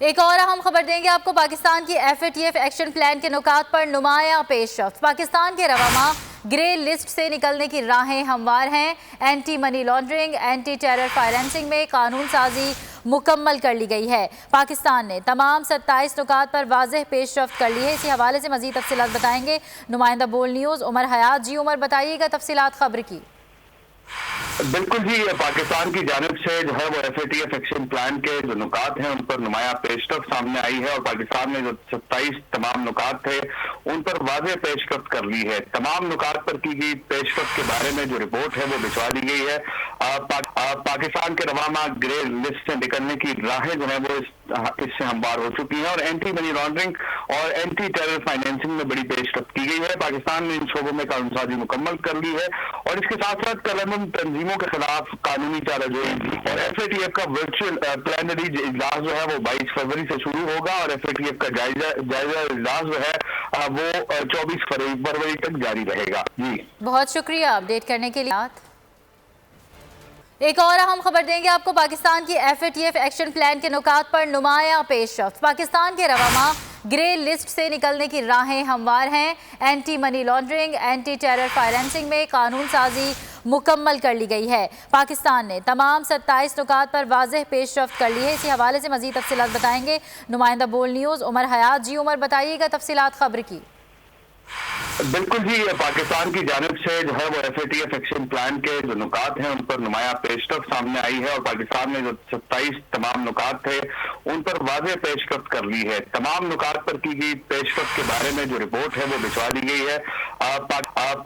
ایک اور اہم خبر دیں گے آپ کو۔ پاکستان کی FATF ایکشن پلان کے نکات پر نمایاں پیش رفت۔ پاکستان کے رواں گرے لسٹ سے نکلنے کی راہیں ہموار ہیں۔ Anti money laundering, anti terror financing میں قانون سازی مکمل کر لی گئی ہے۔ پاکستان نے تمام 27 نکات پر واضح پیش رفت کر لی ہے۔ اسی حوالے سے مزید تفصیلات بتائیں گے نمائندہ بول نیوز عمر حیات۔ جی عمر، بتائیے گا تفصیلات خبر کی۔ بالکل جی، پاکستان کی جانب سے جو ہے وہ FATF ایکشن پلان کے جو نکات ہیں ان پر نمایاں پیش رفت سامنے آئی ہے، اور پاکستان نے جو 27 تمام نکات تھے ان پر واضح پیش رفت کر لی ہے۔ تمام نکات پر کی گئی پیش رفت کے بارے میں جو رپورٹ ہے وہ بھجوا دی گئی ہے۔ پاکستان کے رواں گرے لسٹ سے نکلنے کی راہیں جو ہیں وہ اس سے ہموار ہو چکی ہیں، اور اینٹی منی لانڈرنگ اور اینٹی ٹیرر فائنینسنگ میں بڑی پیش رفت کی گئی ہے۔ پاکستان نے ان شعبوں میں قانون سازی مکمل کر لی ہے، اور اس کے ساتھ ساتھ کلمم تنظیموں کے خلاف قانونی چارہ جوئی کی۔ اور FATF کا ورچوئل پلینری اجلاس جو ہے وہ 22 فروری سے شروع ہوگا، اور FATF کا جائزہ اجلاس جو ہے وہ 24 فروری تک جاری رہے گا۔ جی بہت شکریہ اپڈیٹ کرنے کے لیے۔ ایک اور اہم خبر دیں گے آپ کو۔ پاکستان کی FATF ایکشن پلان کے نکات پر نمایاں پیش رفت۔ پاکستان کے رواں گرے لسٹ سے نکلنے کی راہیں ہموار ہیں۔ Anti money laundering, anti terror financing میں قانون سازی مکمل کر لی گئی ہے۔ پاکستان نے تمام 27 نکات پر واضح پیش رفت کر لی ہے۔ اسی حوالے سے مزید تفصیلات بتائیں گے نمائندہ بول نیوز عمر حیات۔ جی عمر، بتائیے گا تفصیلات خبر کی۔ بالکل جی، پاکستان کی جانب سے جو ہے وہ FATF ایکشن پلان کے جو نکات ہیں ان پر نمایاں پیش رفت سامنے آئی ہے، اور پاکستان نے جو 27 تمام نکات تھے ان پر واضح پیش رفت کر لی ہے۔ تمام نکات پر کی گئی پیش رفت کے بارے میں جو رپورٹ ہے وہ بھجوا دی گئی ہے۔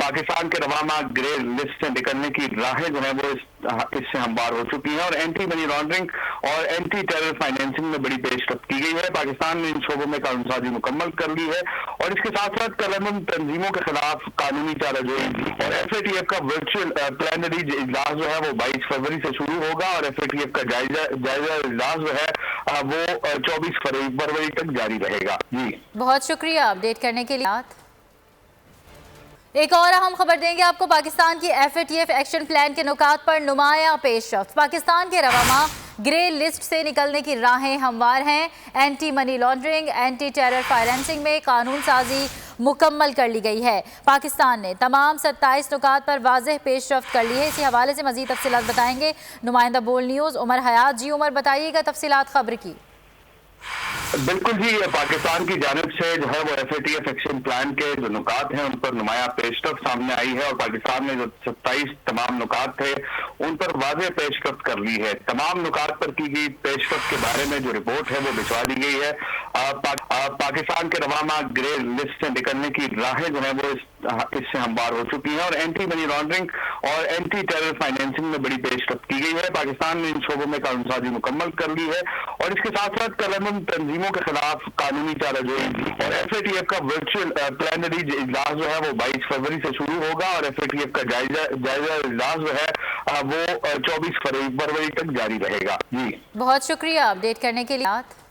پاکستان کے رواں گرے لسٹ سے نکلنے کی راہیں جو ہیں وہ اس سے ہموار ہو چکی ہیں، اور اینٹی منی لانڈرنگ اور اینٹی ٹیرر فائنینسنگ میں بڑی پیش رفت کی گئی ہے۔ پاکستان نے ان شعبوں میں قانون سازی مکمل کر لی ہے، اور اس کے ساتھ ساتھ کلمم تنظیموں کے خلاف قانونی چارہ جوئی کی۔ اور FATF کا ورچوئل پلینری اجلاس جو ہے وہ 22 فروری سے شروع ہوگا، اور FATF کا جائزہ اجلاس جو ہے وہ 24 فروری تک جاری رہے گا۔ جی بہت شکریہ اپڈیٹ کرنے کے لیے۔ ایک اور اہم خبر دیں گے آپ کو۔ پاکستان کی FATF ایکشن پلان کے نکات پر نمایاں پیش رفت۔ پاکستان کے رواں گرے لسٹ سے نکلنے کی راہیں ہموار ہیں۔ Anti money laundering, anti terror financing میں قانون سازی مکمل کر لی گئی ہے۔ پاکستان نے تمام 27 نکات پر واضح پیش رفت کر لی ہے۔ اسی حوالے سے مزید تفصیلات بتائیں گے نمائندہ بول نیوز عمر حیات۔ جی عمر، بتائیے گا تفصیلات خبر کی۔ بالکل جی، پاکستان کی جانب سے جو ہے وہ FATF ایکشن پلان کے جو نکات ہیں ان پر نمایاں پیش رفت سامنے آئی ہے، اور پاکستان نے جو 27 تمام نکات تھے ان پر واضح پیش رفت کر لی ہے۔ تمام نکات پر کی گئی پیش رفت کے بارے میں جو رپورٹ ہے وہ بھجوا دی گئی ہے۔ پاکستان کے رواں گرے لسٹ سے نکلنے کی راہیں جو ہیں وہ اس سے ہموار ہو چکی ہیں، اور اینٹی منی لانڈرنگ اور اینٹی ٹیرر فائنینسنگ میں بڑی پیش رفت کی گئی ہے۔ پاکستان نے ان شعبوں میں قانون سازی مکمل کر لی ہے، اور اس کے ساتھ ساتھ کلمم تنظیموں کے خلاف قانونی چارہ جوئی کی۔ اور FATF کا ورچوئل پلینری اجلاس جو ہے وہ 22 فروری سے شروع ہوگا، اور FATF کا جائزہ اجلاس جو ہے وہ 24 فروری تک جاری رہے گا۔ جی بہت شکریہ اپڈیٹ کرنے کے لیے۔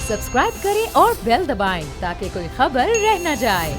سبسکرائب کریں اور بیل دبائیں تاکہ کوئی خبر رہ نہ جائے۔